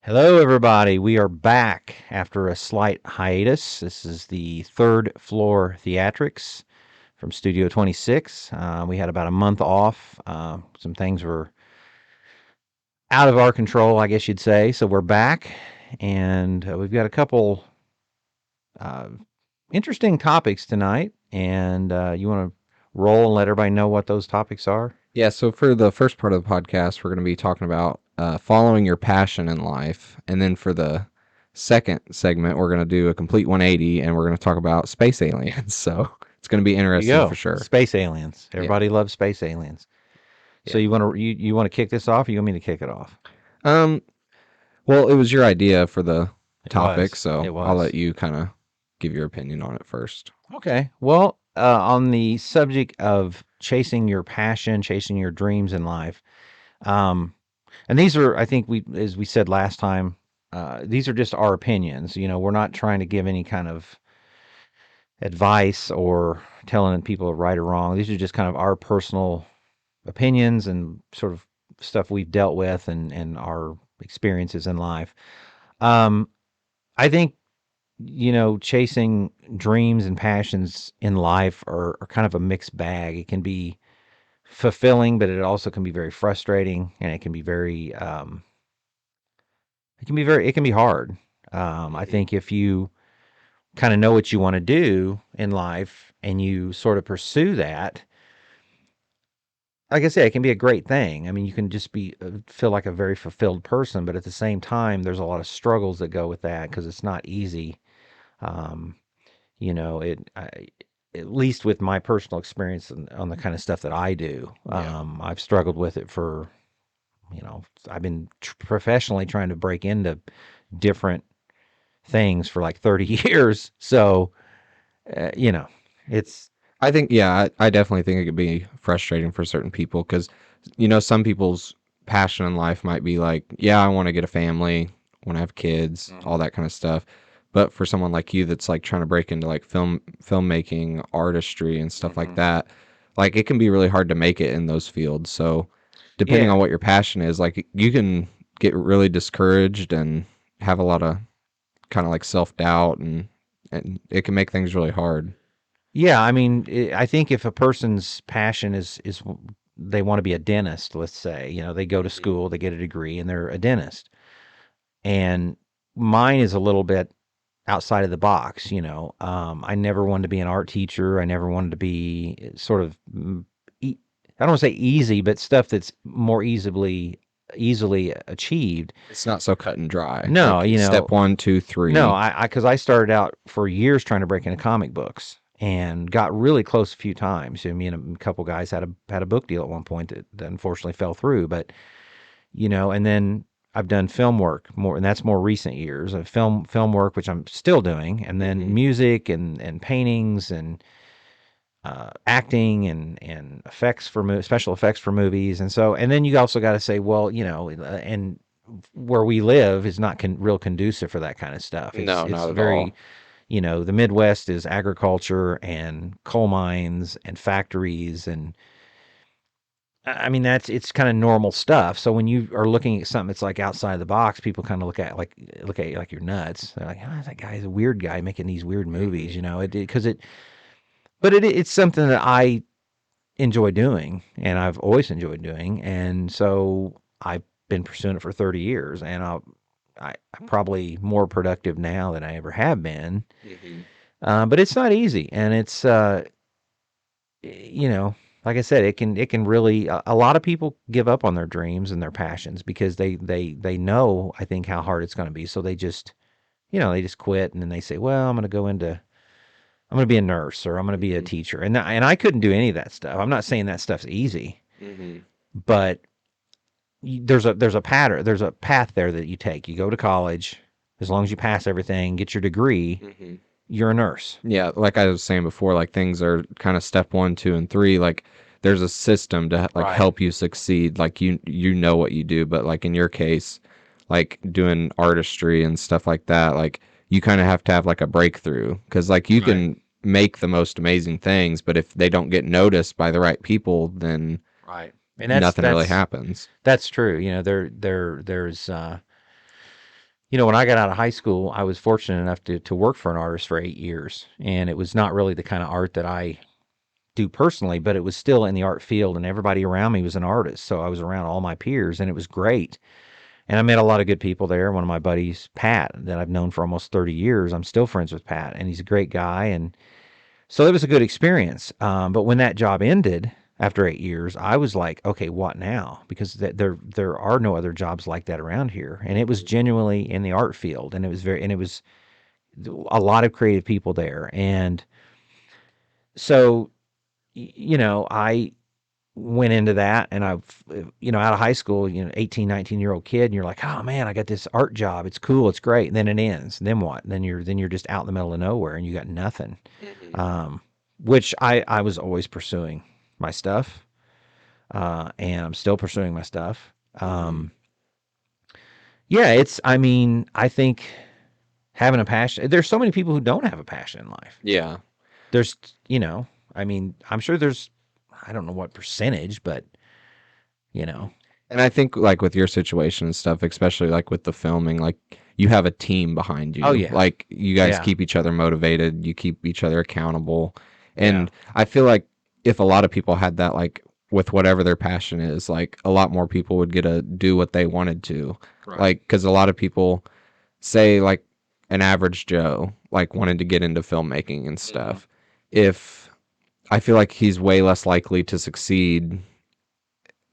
Hello, everybody. We are back after a slight hiatus. This is the third floor theatrics from Studio 26. We had about a month off. Some things were out of our control, I guess you'd say. So we're back, and we've got a couple uh, interesting topics tonight. And you want to roll and let everybody know what those topics are? Yeah, so for the first part of the podcast, we're going to be talking about following your passion in life. And then for the second segment, we're going to do a complete 180 and we're going to talk about space aliens. So it's going to be There you interesting for go. sure. Space aliens. Yeah. Everybody loves space aliens. So Yeah. you want to kick this off, or you want me to kick it off? Um, well, it was your idea for the It topic, was. so It I'll let was. you kind of give your opinion on it first. Okay. Well, on the subject of chasing your passion, chasing your dreams in life, um, and these are, I think as we said last time, these are just our opinions. We're not trying to give any kind of advice or telling people right or wrong. These are just kind of our personal opinions and sort of stuff we've dealt with and our experiences in life. Um, I think chasing dreams and passions in life are kind of a mixed bag. It can be fulfilling, but it also can be very frustrating, and it can be hard. I Hmm. think if you kind of know what you want to do in life and you sort of pursue that, like I said, it can be a great thing. I mean, you can just feel like a very fulfilled person, but at the same time, there's a lot of struggles that go with that because it's not easy. Um, at least with my personal experience on the kind of stuff that I do, Yeah. I've struggled with it for, I've been professionally trying to break into different things for like 30 years. So, uh, you know, it's, I think, yeah, I definitely think it could be frustrating for certain people because, some people's passion in life might be like, yeah, I want to get a family, want to have kids, all Mhm. that kind of stuff. But for someone like you that's like trying to break into like filmmaking, artistry, and stuff like Mhm. that, like it can be really hard to make it in those fields. So, depending Yeah. on what your passion is, like you can get really discouraged and have a lot of kind of like self doubt, and it can make things really hard. Yeah. I mean, I think if a person's passion is they want to be a dentist, let's say, they go to Hmm. school, they get a degree, and they're a dentist. And mine is a little bit outside of the box. I never wanted to be an art teacher. I never wanted to be sort of I don't want to say easy, but stuff that's more easily achieved. It's not so cut and dry. No, Like step one, two, no, three. because I started out for years trying to break into comic books and got really close a few times. So me and a couple guys had a book deal at one point that unfortunately fell through, but and then I've done film work more, and that's more recent years of film work, which I'm still doing, and then Hmm. music and paintings and acting and effects for special effects for movies, and then you also got to say, well, and where we live is not real conducive for that kind of stuff. It's No, it's not at very all. the Midwest is agriculture and coal mines and factories and I mean, it's kind of normal stuff. So when you are looking at something that's like outside the box, people kind of look at you like you're nuts. They're like, "Oh, that guy's a weird guy making these weird movies," Hmm. but it's something that I enjoy doing, and I've always enjoyed doing, and so I've been pursuing it for 30 years, and I'm probably more productive now than I ever have been. Hmm. But it's not easy, and it's you know, like I said, it can really a lot of people give up on their dreams and their passions because they know I think how hard it's going to be. So they just quit and then they say, well, I'm going to be a nurse or I'm going to be a Hmm. teacher. And I couldn't do any of that stuff. I'm not saying that stuff's easy, Hmm. but there's a pattern, there's a path there that you take. You go to college, as long as you pass everything, get your degree, Hmm. you're a nurse. Yeah, like I was saying before, like things are kind of step one, two, and three. Like there's a system to like Right. help you succeed. Like you know what you do, but like in your case, like doing artistry and stuff like that, like you kind of have to have like a breakthrough because like you Right. can make the most amazing things, but if they don't get noticed by the right people, then Right. And that's nothing really that's happens. That's true. There's when I got out of high school, I was fortunate enough to work for an artist for 8 years. And it was not really the kind of art that I do personally, but it was still in the art field, and everybody around me was an artist. So I was around all my peers, and it was great. And I met a lot of good people there. One of my buddies, Pat, that I've known for almost 30 years, I'm still friends with Pat, and he's a great guy. And so it was a good experience. But when that job ended after 8 years, I was like, okay, what now? Because there are no other jobs like that around here, and it was genuinely in the art field, and it was a lot of creative people there, and so I went into that, and out of high school, 18, 19-year-old kid, and you're like, oh man, I got this art job. It's cool. It's great. And then it ends. And then what? Then you're just out in the middle of nowhere and you got nothing. Hmm. Um, which I was always pursuing my stuff. And I'm still pursuing my stuff. Hmm. Yeah, I think having a passion, there's so many people who don't have a passion in life. Yeah. There's, I'm sure I don't know what percentage, but you know, And I think like with your situation and stuff, especially like with the filming, like you have a team behind oh you. yeah, Like you guys yeah, keep each other motivated, you keep each other accountable. yeah. And I feel like if a lot of people had that like with whatever their passion is, like a lot more people would get to do what they wanted to. Right. Like cuz a lot of people say like an average Joe like wanted to get into filmmaking and Hmm. stuff. If I feel like he's way less likely to succeed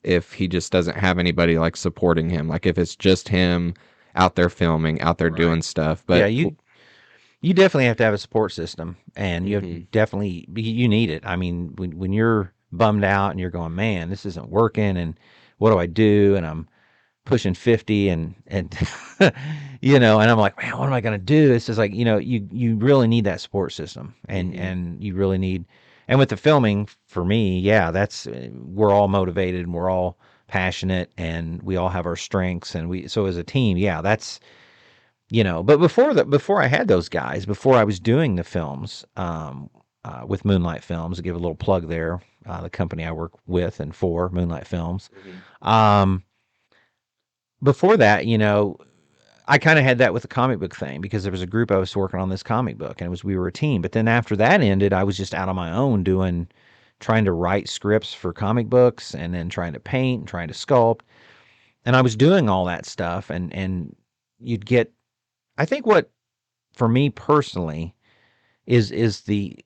if he just doesn't have anybody like supporting him. Like if it's just him out there filming, out there Right. doing stuff. Yeah, But you definitely have to have a support system, and mhm, you need it. I mean, when you're bummed out and you're going, man, this isn't working, and what do I do? And I'm pushing 50, and and I'm like, man, what am I going to do? It's just like, you really need that support system, and mhm, you really need. And with the filming, for me, yeah, that's we're all motivated and we're all passionate, and we all have our strengths, and we so as a team, yeah, that's but before I had those guys, before I was doing the films, with Moonlight Films, to give a little plug there, the company I work with and for, Moonlight Films. mhm. Um, Before that, I kind of had that with the comic book thing, because there was a group I was working on this comic book, and we were a team. But then after that ended, I was just out on my own trying to write scripts for comic books, and then trying to paint and trying to sculpt, and I was doing all that stuff, and you'd get. I think what for me personally is the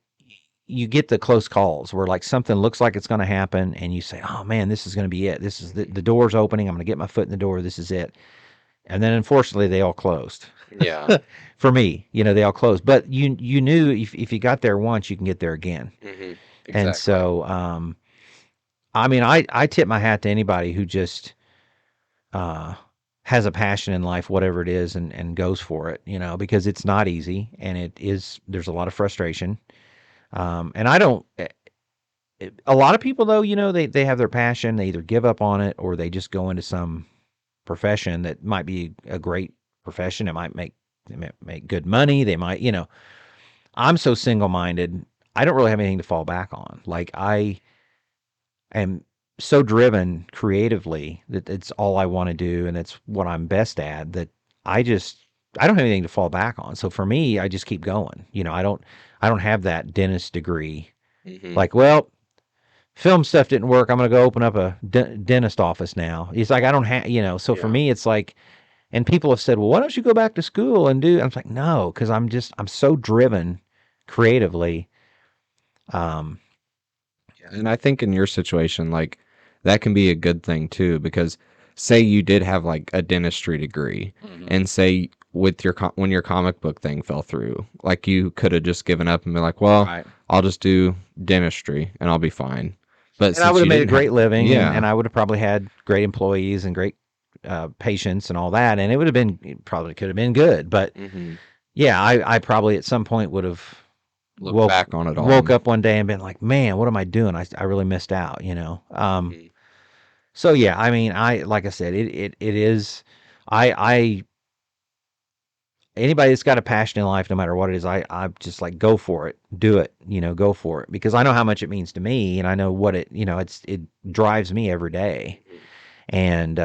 you get the close calls where like something looks like it's going to happen, and you say, oh man, this is going to be it, this is the door's opening, I'm going to get my foot in the door, this is it. And then unfortunately they all closed. Yeah. For me, they all closed, but you knew if you got there once, you can get there again. Mhm. And Exactly. so I mean, I tip my hat to anybody who just uh has a passion in life, whatever it is, and goes for it, because it's not easy, and there's a lot of frustration. And I don't. A lot of people, though, they have their passion. They either give up on it, or they just go into some profession that might be a great profession. They might make good money. They might, I'm so single minded. I don't really have anything to fall back on. Like I am so driven creatively that it's all I want to do, and it's what I'm best at. That I just I don't have anything to fall back on. So for me, I just keep going. I don't have that dentist degree. Mhm. Like, well, film stuff didn't work. I'm going to go open up a dentist office now. It's like, I don't have, so for Yeah. me, it's like, and people have said, well, why don't you go back to school and do, I'm like, no, because I'm so driven creatively. Um, And I think in your situation, like that can be a good thing too, because say you did have like a dentistry degree, Mhm. and say with your when your comic book thing fell through, like you could have just given up and been like, well, Right. I'll just do dentistry and I'll be fine. But And I would since have you made a didn't have, great living, and yeah, I would have probably had great employees and great patients and all that. And it probably could have been good. But hmm, yeah, I probably at some point would have look back on it all woke and up one day and been like, man, what am I doing? I really missed out. mhm, So yeah, I mean, like I said, it is. I Anybody that's got a passion in life, no matter what it is, I just like, go for it, do it, go for it, because I know how much it means to me, and I know what it drives me every day, mhm. and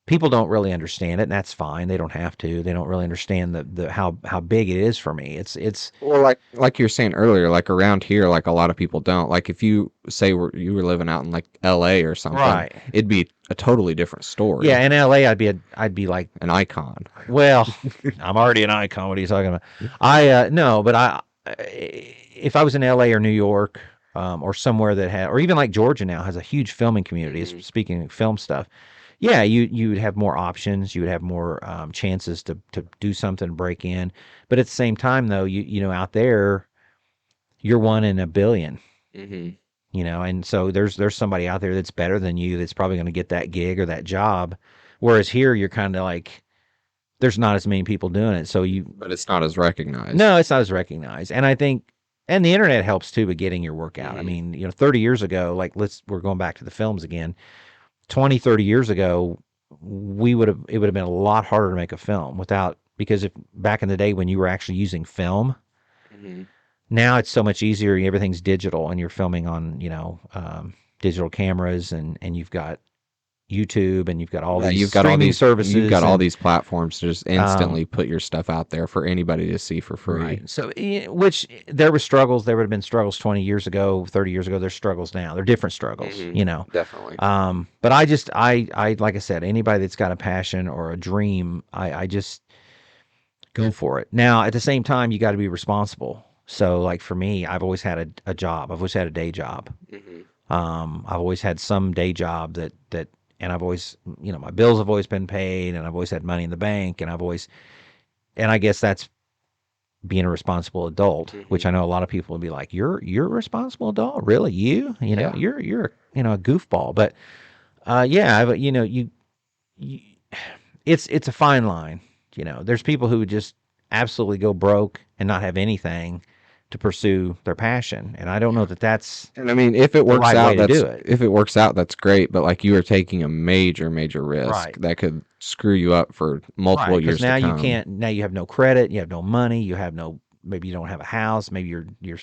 people don't really understand it, and that's fine. They don't have to. They don't really understand the how big it is for me. It's Well, like you were saying earlier, like around here, like a lot of people don't. Like if you say you were living out in like L.A. or something, right. it'd be a totally different Yeah, story, in LA I'd be like, an icon. well, I'm already an icon. What are you talking about? I no, but if I was in LA or New York, or somewhere that had, or even like Georgia now has a huge filming community. Hmm. Speaking of film stuff, yeah, you would have more options. You would have more chances to do something, break in. But at the same time, though, you know, out there, you're one in a billion. Hmm. You know, and so there's somebody out there that's better than you that's probably going to get that gig or that job. Whereas here, you're kind of like, there's not as many people doing it. So you, But it's not as recognized. no, it's not as recognized. And I think, and the internet helps too with getting your work out. I Hmm. mean, you know, 30 years ago, like we're going back to the films again. 20, 30 years ago, it would have been a lot harder to make a film without, because if back in the day when you were actually using film, Hmm. now it's so much easier. Everything's digital and you're filming on, digital cameras, and you've got YouTube, and you've got all Yeah, these streaming you've services, got all and these platforms to just um, instantly put your stuff out there for anybody to see for free. right. So, which there were struggles. There would have been struggles 20 years ago, 30 years ago. There's struggles now. They're different struggles, Hmm. you know. Definitely. But like I said, anybody that's got a passion or a dream, I just go for it. Now, at the same time, you got to be responsible. So, like for me, I've always had a job. I've always had a day job. Hmm. I've always had some day job and I've always, my bills have always been paid, and I've always had money in the bank, and I guess that's being a responsible adult, which Hmm. I know a lot of people would be like, you're a responsible adult, really? Yeah. You're a goofball, but yeah, you, it's a fine line. There's people who would just absolutely go broke and not have anything to pursue their passion, and I don't know Yeah. that that's And I mean, if it the works right way out, to do it. that's great. But like you are taking a major, major risk Right. that could screw you up for Right, multiple because years to now you come. can't. Now you have no credit. You have no money. You have no. Maybe you don't have a house. Maybe you're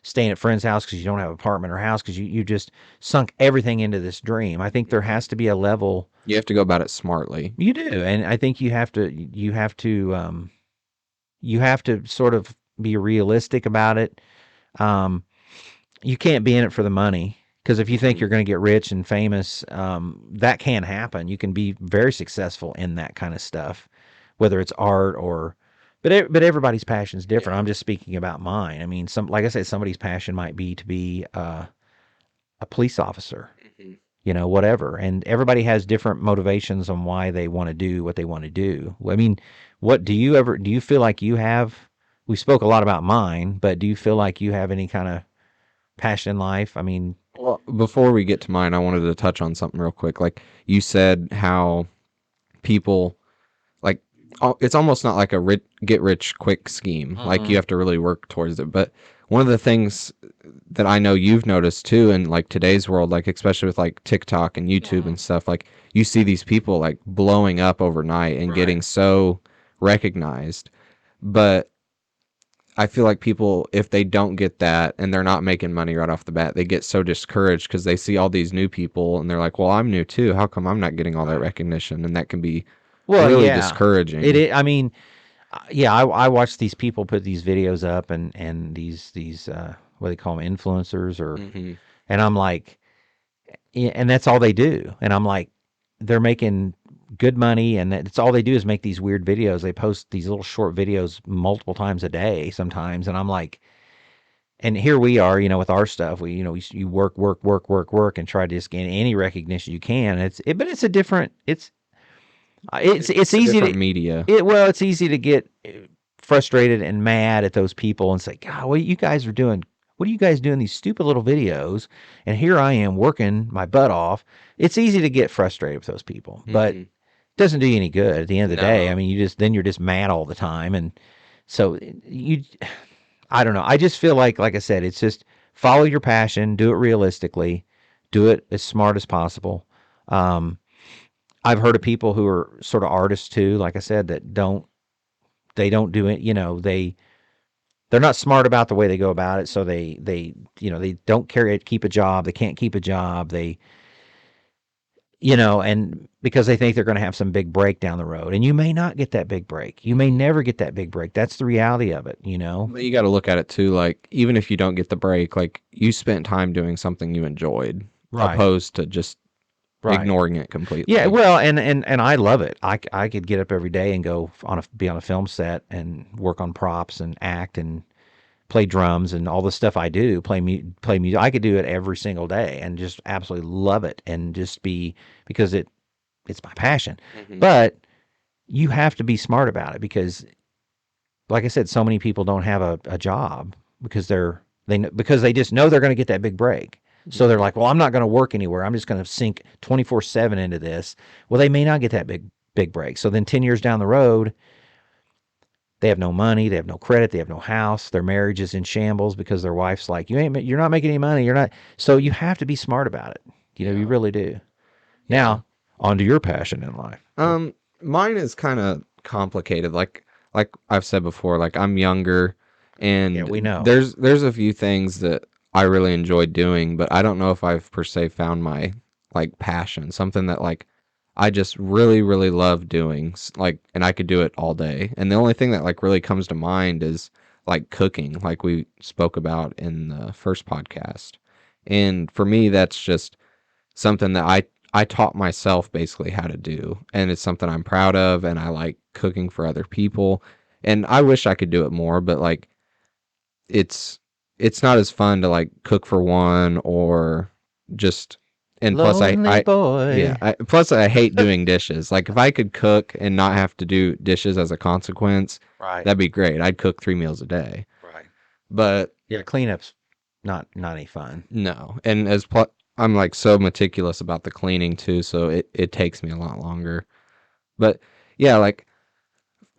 staying at friend's house because you don't have an apartment or house because you just sunk everything into this dream. I think there Hmm. has to be a level. You have to go about it smartly. You do, and I think you have to sort of be realistic about it. Um, you can't be in it for the money, because if you think Hmm. you're going to get rich and famous, that can happen. You can be very successful in that kind of stuff, whether it's art or. But everybody's passion is different. Yeah. I'm just speaking about mine. I mean, like I said, somebody's passion might be to be a police officer, Hmm. whatever. And everybody has different motivations on why they want to do what they want to do. I mean, what do you feel like you have? We spoke a lot about mine, but do you feel like you have any kind of passion in life? I mean, Well, before we get to mine, I wanted to touch on something real quick. Like you said, how people like it's almost not like a get rich quick scheme. Like you mm-mm. have to really work towards it. But one of the things that I know you've noticed too in like today's world, like especially with like TikTok and YouTube Mhm. and stuff, like you see these people like blowing up overnight and Right. getting so recognized. But I feel like people, if they don't get that and they're not making money right off the bat, they get so discouraged because they see all these new people and they're like, well, I'm new too. How come I'm not getting all that Right. recognition? And that can be Well, really yeah. discouraging. I mean, yeah. I watch these people put these videos up, and these what do they call them, influencers, Hmm. and I'm like, yeah, and that's all they do, and I'm like, they're making good money, and that's all they do is make these weird videos. They post these little short videos multiple times a day sometimes, and I'm like, and here we are, with our stuff. You work, work, work, work, work, and try to just gain any recognition you can. But it's a different. It's It's a easy different to media. it's easy to get frustrated and mad at those people and say, God, what you guys are doing? What are you guys doing these stupid little videos? And here I am working my butt off. It's easy to get frustrated with those people, but Hmm. it doesn't do you any good at the end of the day. I No. mean, you're just mad all the time, and so you I don't know. I just feel like I said, it's just follow your passion, do it realistically, do it as smart as possible. Um, I've heard of people who are sort of artists too, like I said, that don't do it. They're not smart about the way they go about it, so they don't keep a job. They can't keep a job. and because they think they're going to have some big break down the road. And you may not get that big break. You may never get that big break. That's the reality of it. But you got to look at it too, like even if you don't get the break, like you spent time doing something you enjoyed, Right. opposed to just Right. ignoring it Yeah, completely. well, and I love it. I could get up every day and go be on a film set and work on props and act and play drums and all the stuff I do, play music. I could do it every single day and just absolutely love it and just be because it's my passion. Hmm. But you have to be smart about it because, like I said, so many people don't have a job because because they just know they're going to get that big break. So they're Hmm. like, well, I'm not going to work anywhere. I'm just going to sink 24/7 into this. Well, they may not get that big break. So then 10 years down the road, they have no money, they have no credit, they have no house, their marriage is in shambles because their wife's like, you're not making any money, you're not. So you have to be smart about it. You Yeah. really do. Yeah. Now, on to your passion in life. Um, Mine is kind of complicated. Like I've said before, like I'm younger, Yeah, and we know. there's a few things that I really enjoy doing, but I don't know if I've per se found my like passion, something that like I just really love doing, like, and I could do it all day. And the only thing that like really comes to mind is like cooking, like we spoke about in the first podcast. And for me, that's just something that I taught myself basically how to do, and it's something I'm proud of, and I like cooking for other people, and I wish I could do it more, but like it's it's not as fun to like cook for one or just. And plus Lonely I yeah, boy. plus I hate doing dishes. Like if I could cook and not have to do dishes as a consequence, Right. that'd be great. I'd cook 3 meals a day. Right. But Yeah, cleanups not any fun. no, and I'm like so meticulous about the cleaning too, so it takes me a lot longer. But yeah, like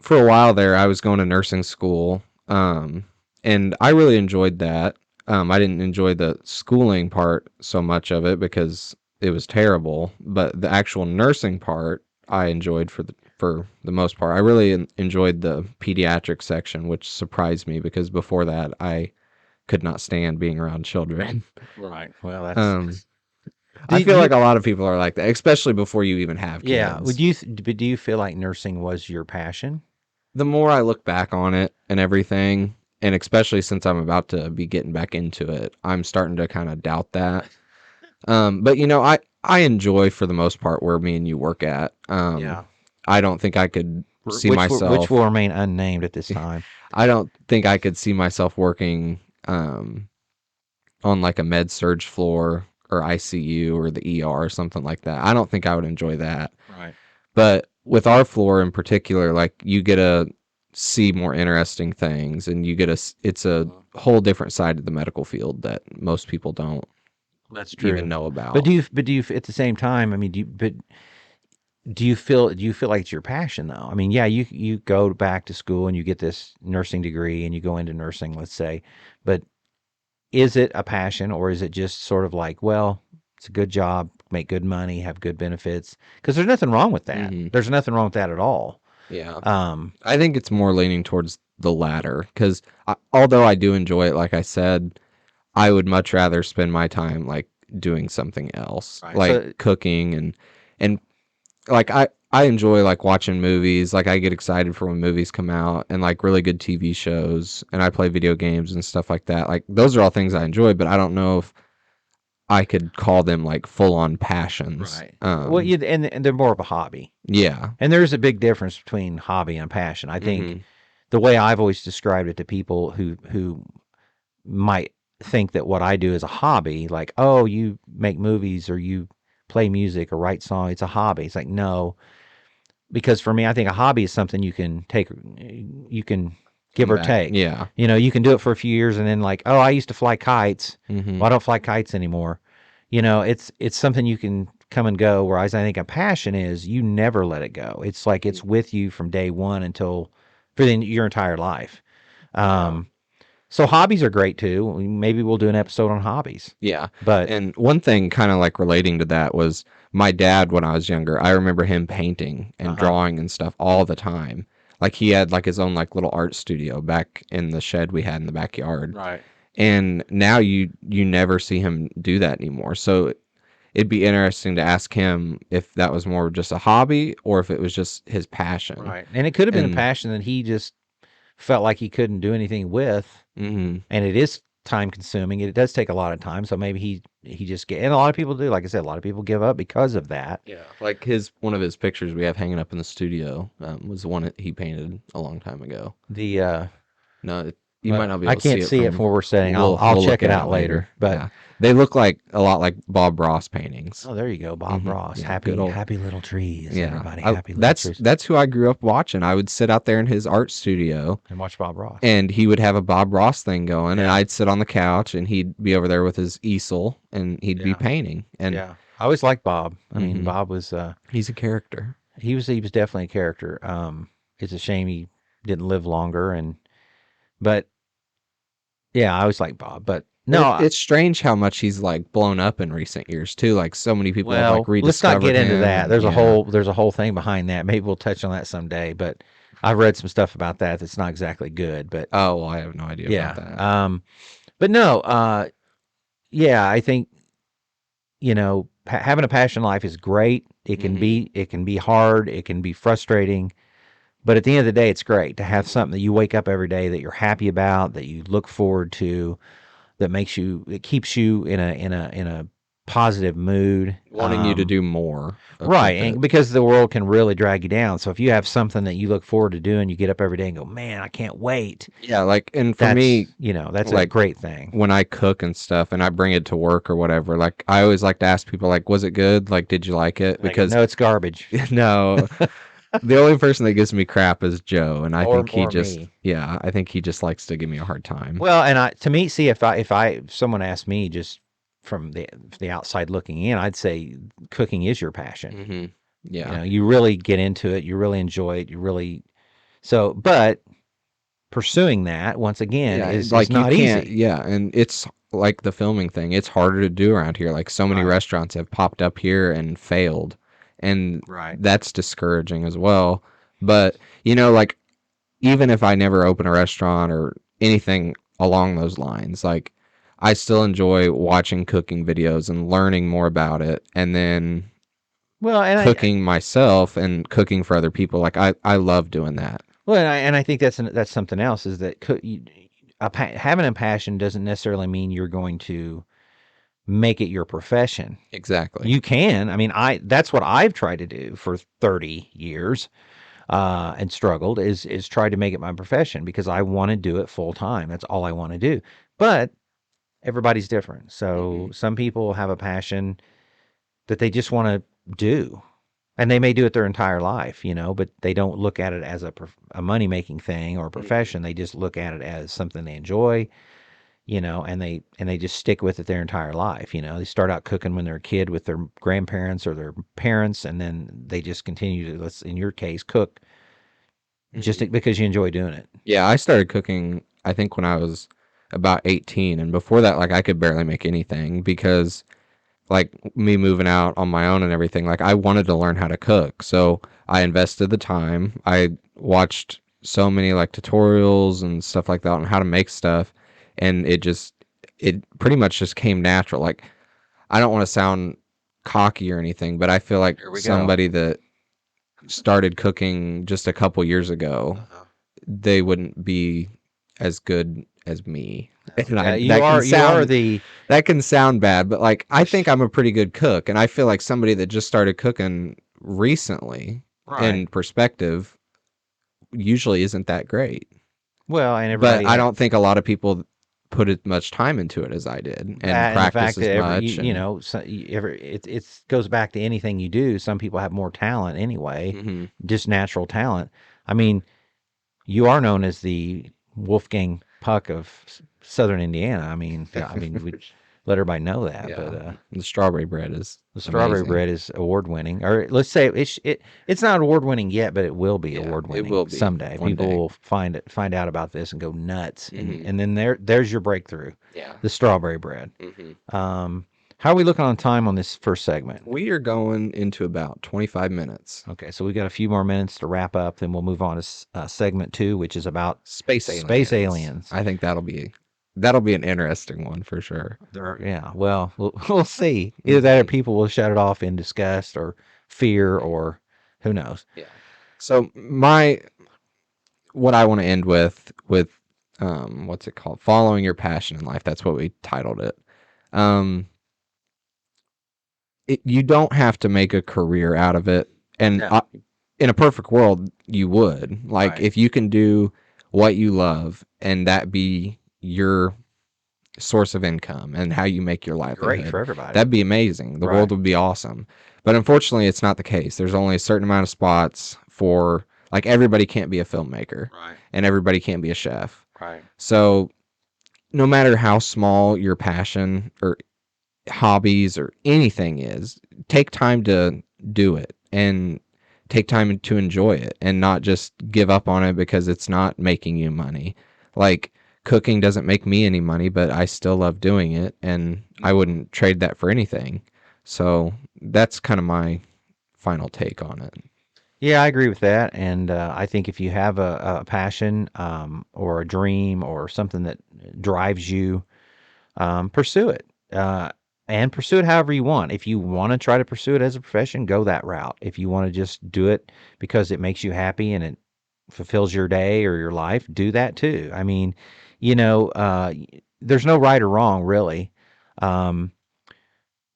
for a while there, I was going to nursing school, and I really enjoyed that. I didn't enjoy the schooling part so much of it because it was terrible, but the actual nursing part I enjoyed for the most part. I really enjoyed the pediatric section, which surprised me because before that I could not stand being around children. Right. Well, that's Um, do I feel you like a lot of people are like that, especially before you even have yeah, would kids. you but do you feel like nursing was your passion? The more I look back on it and everything, and especially since I'm about to be getting back into it, I'm starting to kind of doubt that. But I enjoy for the most part where me and you work at. Yeah. I don't think I could see Which myself. will remain unnamed at this time. I don't think I could see myself working on like a med surge floor or ICU or the ER or something like that. I don't think I would enjoy that. Right. But with our floor in particular, like you get to see more interesting things, and it's a Mhm. whole different side of the medical field that most people don't That's even true. know But about. do you at the same time, I mean, do you feel like it's your passion though? I mean, yeah, you go back to school and you get this nursing degree and you go into nursing, let's say, but is it a passion or is it just sort of like, well, it's a good job, make good money, have good benefits? Because there's nothing wrong with that. Hmm. There's nothing wrong with that at all. Yeah, Um, I think it's more leaning towards the latter because although I do enjoy it, like I said, I would much rather spend my time like doing something else, right. like So cooking and like I enjoy like watching movies. Like I get excited for when movies come out and like really good TV shows, and I play video games and stuff like that. Like those are all things I enjoy, but I don't know if I could call them like full on passions. right. Well, and they're more of a hobby. Yeah. And there's a big difference between hobby and passion. I think Hmm. the way I've always described it to people who might think that what I do is a hobby, like, oh, you make movies or you play music or write songs, it's a hobby. It's like, no, because for me, I think a hobby is something you can give Come or back. take. Yeah. You can do it for a few years and then like, oh, I used to fly kites. Hmm. Well, I don't fly kites anymore. It's something you can come and go. Whereas I think a passion is you never let it go. It's like it's with you from day one until for your entire life. Yeah. Um, so hobbies are great too. Maybe we'll do an episode on hobbies. Yeah. But And one thing kind of like relating to that was my dad when I was younger. I remember him painting and uh-huh. drawing and stuff all the time. Like he had like his own like little art studio back in the shed we had in the backyard. Right. And now you never see him do that anymore. So it'd be interesting to ask him if that was more just a hobby or if it was just his passion. Right. And it could have been a And passion that he just felt like he couldn't do anything with, mhm. and it is time consuming. It does take a lot of time, so maybe he just get, and a lot of people do. Like I said, a lot of people give up because of that. Yeah, like his one of his pictures we have hanging up in the studio was the one that he painted a long time ago. The No, you might well, not be I able to see can't it see it from. from where we're sitting. I'll We'll I'll we'll check look it at it out later. later. But Yeah, they look like a lot like Bob Ross paintings. oh, there you go, Bob Ross. Yeah, good old. Happy little trees, Yeah, everybody. Happy little that's trees. who I grew up watching. I would sit out there in his art studio, And watch Bob Ross. and he would have a Bob Ross thing going, and Yeah, I'd sit on the couch, and he'd be over there with his easel, and he'd be yeah, painting. And yeah. I always liked Bob. I mean, mhm, Bob was he's a character. he was definitely a character. It's a shame he didn't live longer, and but yeah, I always liked Bob. But But no, it's strange how much he's like blown up in recent years too. Like so many people have like well, let's not rediscovered get into him, that. and yeah. There's a whole thing behind that. Maybe we'll touch on that someday. But I've read some stuff about that that's not exactly good. But Oh, well, I have no idea about yeah, that. but no, yeah, I think having a passion in life is great. Hmm. It can be hard. It can be frustrating. But at the end of the day, it's great to have something that you wake up every day that you're happy about, that you look forward to, it keeps you in a positive mood. Wanting you to do more Right, with it. and because the world can really drag you down. So if you have something that you look forward to doing, you get up every day and go, "Man, I can't wait." Yeah, like and for me, That's a like great thing. when I cook and stuff and I bring it to work or whatever, like I always like to ask people like, was it good? Like, did you like it? And I go, Because "No, it's garbage." no, the only person that gives me crap is Joe, and I think he Or just, me. yeah, I think he just likes to give me a hard time. Well, and to me, see if someone asked me just from the outside looking in, I'd say cooking is your passion. Hmm. Yeah. You really get into it, you really enjoy it, you really so. But pursuing that once again Yeah, is like you not can't, easy. yeah, and it's like the filming thing. It's harder to do around here. Like so many Right. restaurants have popped up here and failed, and Right. that's discouraging as well. But, like even if I never open a restaurant or anything along those lines, like I still enjoy watching cooking videos and learning more about it and then Well, and cooking myself and cooking for other people. Like I love doing that. I think that's something else is that having a passion doesn't necessarily mean you're going to make it your profession. Exactly. You can. I mean, I that's what I've tried to do for 30 years, and struggled is try to make it my profession because I want to do it full time. That's all I want to do. But everybody's different. So Hmm. some people have a passion that they just want to do. And they may do it their entire life, but they don't look at it as a money making thing or a Hmm. profession. They just look at it as something they enjoy, and they just stick with it their entire life. They start out cooking when they're a kid with their grandparents or their parents, and then they just continue to, let's in your case, cook Hmm. just because you enjoy doing it. Yeah, I started cooking I think when I was about 18, and before that like I could barely make anything because like me moving out on my own and everything, like I wanted to learn how to cook. So I invested the time. I watched so many like tutorials and stuff like that on how to make stuff. And it pretty much just came natural. Like I don't want to sound cocky or anything, but I feel like Here we go. somebody that started cooking just a couple years ago, Uh-huh. they wouldn't be as good as me. And Yeah, you are the that can sound bad, but like I think I'm a pretty good cook, and I feel like somebody that just started cooking recently, right. in perspective, usually isn't that great. Well, and But everybody I don't think a lot of people put as much time into it as I did and that and the practice fact that as much. And it goes back to anything you do. Some people have more talent anyway, hmm. just natural talent. I mean, you are known as the Wolfgang Puck of Southern Indiana. I mean, we let everybody know that. But Yeah, the strawberry bread is the strawberry amazing. bread is award winning, or let's say it's not award winning yet, but it will be Yeah, award it winning will be someday. one People day. will find out about this and go nuts, Hmm. and then there's your breakthrough, Yeah. the strawberry bread. Hmm. Um, how are we looking on time on this first segment? We are going into about 25 minutes. Okay, so we got a few more minutes to wrap up, then we'll move on to segment two, which is about Space space aliens. aliens. I think that'll be. That'll be an interesting one for sure. Yeah, well, we'll see. Either that or Hmm. people will shut it off in disgust or fear or who knows. Yeah. So my what I want to end with what's it called? Following your passion in life. That's what we titled it. Um, you don't have to make a career out of it, and No. in a perfect world, you would. Like Right. if you can do what you love and that be your source of income and how you make your Great livelihood, for everybody. that'd be amazing. The world Right. would be awesome. But unfortunately, it's not the case. There's only a certain amount of spots for, like, everybody can't be a filmmaker Right. and everybody can't be a chef. Right. So, no matter how small your passion or hobbies or anything is, take time to do it and take time to enjoy it and not just give up on it because it's not making you money. Like cooking doesn't make me any money, but I still love doing it and I wouldn't trade that for anything. So that's kind of my final take on it. Yeah, I agree with that. And I think if you have a passion or a dream or something that drives you, pursue it. And pursue it however you want. If you want to try to pursue it as a profession, go that route. If you want to just do it because it makes you happy and it fulfills your day or your life, do that too. I mean, you know, there's no right or wrong, really. Um,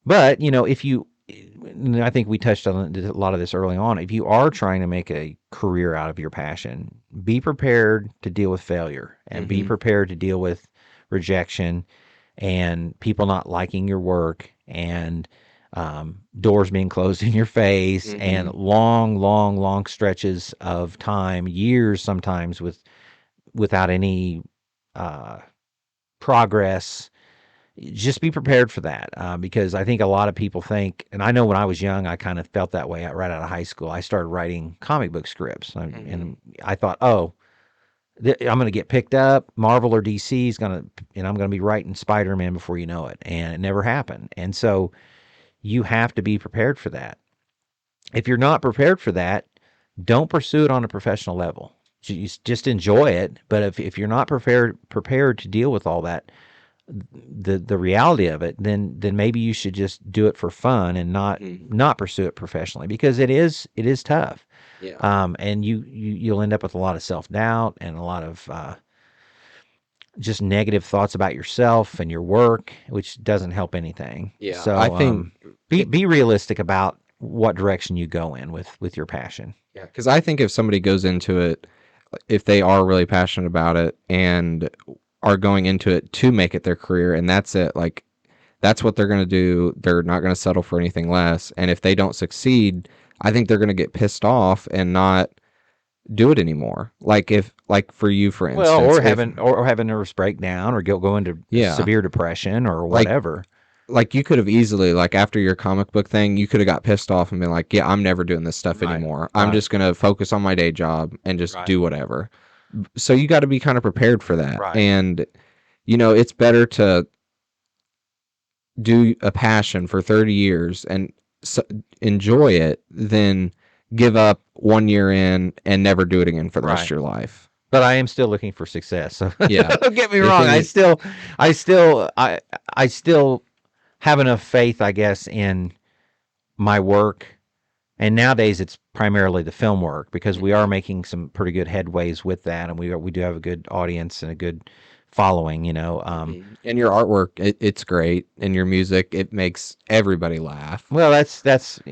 but if you, and I think we touched on a lot of this early on. If you are trying to make a career out of your passion, be prepared to deal with failure and be Mm-hmm. prepared to deal with rejection and people not liking your work and doors being closed in your face and Mm-hmm. long, long, long stretches of time, years sometimes without any uh, progress. Just be prepared for that because I think a lot of people think, and I know when I was young, I kind of felt that way right out of high school. I started writing comic book scripts, Mm-hmm. and I thought, oh, I'm going to get picked up. Marvel or DC is going to, and I'm going to be writing Spider-Man before you know it. And it never happened. And so you have to be prepared for that. If you're not prepared for that, don't pursue it on a professional level. Just enjoy it. But if you're not prepared to deal with all that, the reality of it, then maybe you should just do it for fun and Mm-hmm. not pursue it professionally because it is tough. Yeah. And you'll end up with a lot of self doubt and a lot of just negative thoughts about yourself and your work, which doesn't help anything. Yeah. I So think it, be realistic about what direction you go in with your passion. yeah, because I think if somebody goes into it, if they are really passionate about it and are going into it to make it their career, and that's it, like that's what they're going to do. They're not going to settle for anything less. And if they don't succeed, I think they're going to get pissed off and not do it anymore. Like if, like for you, for Well, instance, if or have a nervous breakdown or go into yeah, severe depression or like whatever. you could have easily, like after your comic book thing, you could have got pissed off and been like, yeah, I'm never doing this stuff Right. anymore. I'm Right. just going to focus on my day job and just Right. do whatever. So you got to be kind of prepared for that. Right. And it's better to do a passion for 30 years and s enjoy it than give up 1 year in and never do it again for the rest of Right. your life. But I am still looking for success. So Yeah. don't get me The wrong. thing is, I still have enough faith, I guess, in my work. And nowadays it's primarily the film work because we are mhm, making some pretty good headways with that, and we do have a good audience and a good following. mhm. And your artwork, it's great. And your music, it makes everybody laugh. Well, that's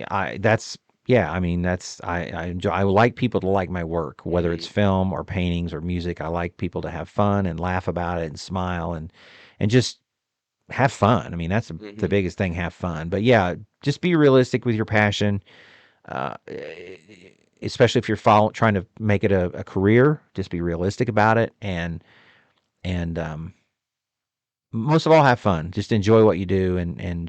yeah. I mean, I enjoy. I like people to like my work, whether it's Mhm, film or paintings or music. I like people to have fun and laugh about it and smile and just have fun. I mean, that's the mhm. biggest thing. Have fun. But yeah, just be realistic with your passion. Uh, Especially if you're trying to make it a career, just be realistic about it and most of all have fun. Just enjoy what you do and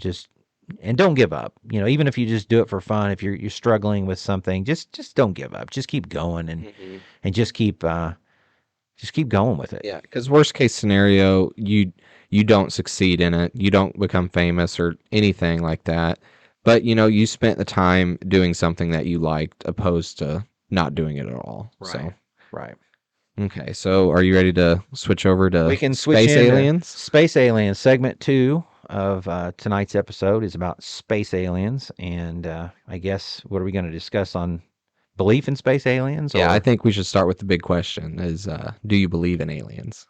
don't give up. Even if you just do it for fun, if you're struggling with something, just don't give up. Just keep going Mhm. and just keep going with it. Yeah, because worst case scenario, you don't succeed in it, you don't become famous or anything like that. But you spent the time doing something that you liked, opposed to not doing it at all. Right. So Right. Okay, so are you ready to switch over We to can switch space into aliens? space aliens. Segment two of tonight's episode is about space aliens, and I guess what are we going to discuss on belief in space aliens? Yeah, I Or think we should start with the big question: is do you believe in aliens?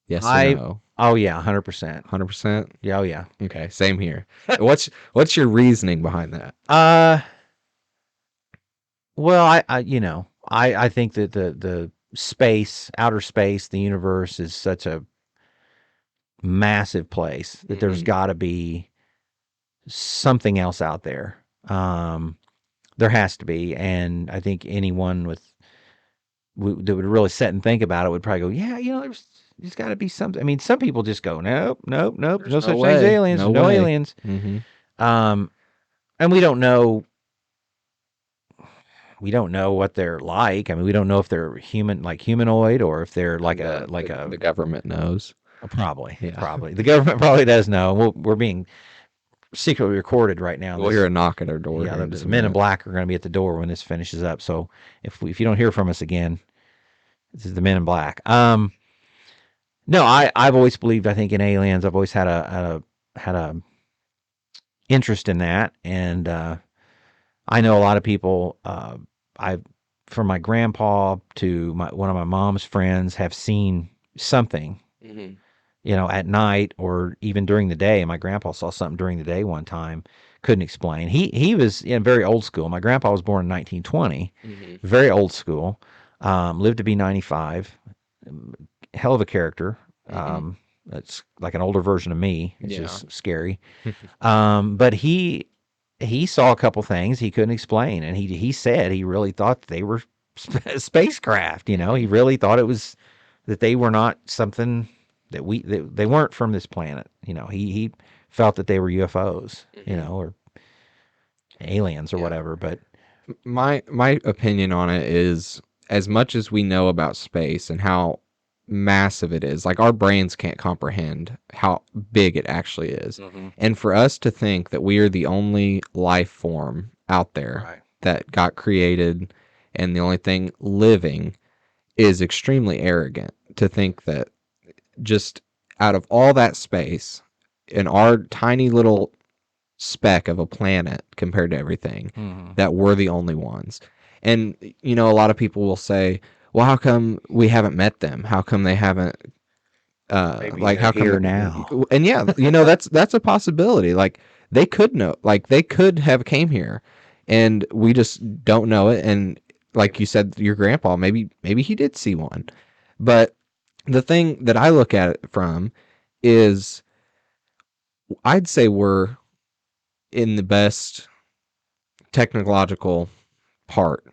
Yes or I? no? Oh yeah, 100%. 100%. Yeah, oh yeah. Okay, same here. What's your reasoning behind that? Uh, well, I think that the space, outer space, the universe is such a massive place that there's Hmm. got to be something else out there. There has to be, and I think anyone that would really sit and think about it would probably go, yeah, there's got to be something. I mean, some people just go, nope, nope, nope. There's There's no no such thing as way. aliens. No There's no way. aliens. Hmm. Um, and we don't know. We don't know what they're like. I mean, we don't know if they're human, like humanoid, or if they're like a The, like the a the government knows. probably Yeah. probably the government probably does know. We're being secretly recorded right now. We'll hear This a knock at our door Yeah, here in the just a men in minute. black are going to be at the door when this finishes up. So if you don't hear from us again, this is the men in black. No, I've always believed. I think in aliens. I've always had a interest in that, and I know a lot of people. I From my grandpa to one of my mom's friends have seen something. Hmm. At night or even during the day. My grandpa saw something during the day one time, couldn't explain. He was very old school. My grandpa was born in 1920, Hmm. very old school. Lived to be 95. Hell of a character. Hmm. It's like an older version of me. It's Yeah. just scary. But he saw a couple things he couldn't explain, and he said he really thought they were spacecraft. He Hmm. really thought it was that they were not something that they weren't from this planet. He felt that they were UFOs, Hmm. or aliens or Yeah. whatever. But My opinion on it is, as much as we know about space and how massive it is, like our brains can't comprehend how big it actually is. hmm And for us to think that we are the only life form out there right, that got created and the only thing living is extremely arrogant. To think that just out of all that space in our tiny little speck of a planet compared to everything, hmm that we're the only ones. And a lot of people will say, well, how come we haven't met them? How come they haven't maybe like they're how come here now. and yeah, that's a possibility. Like they could know, like they could have came here and we just don't know it. And like Maybe. you said, your grandpa, maybe he did see one. But the thing that I look at it from is, I'd say we're in the best technological part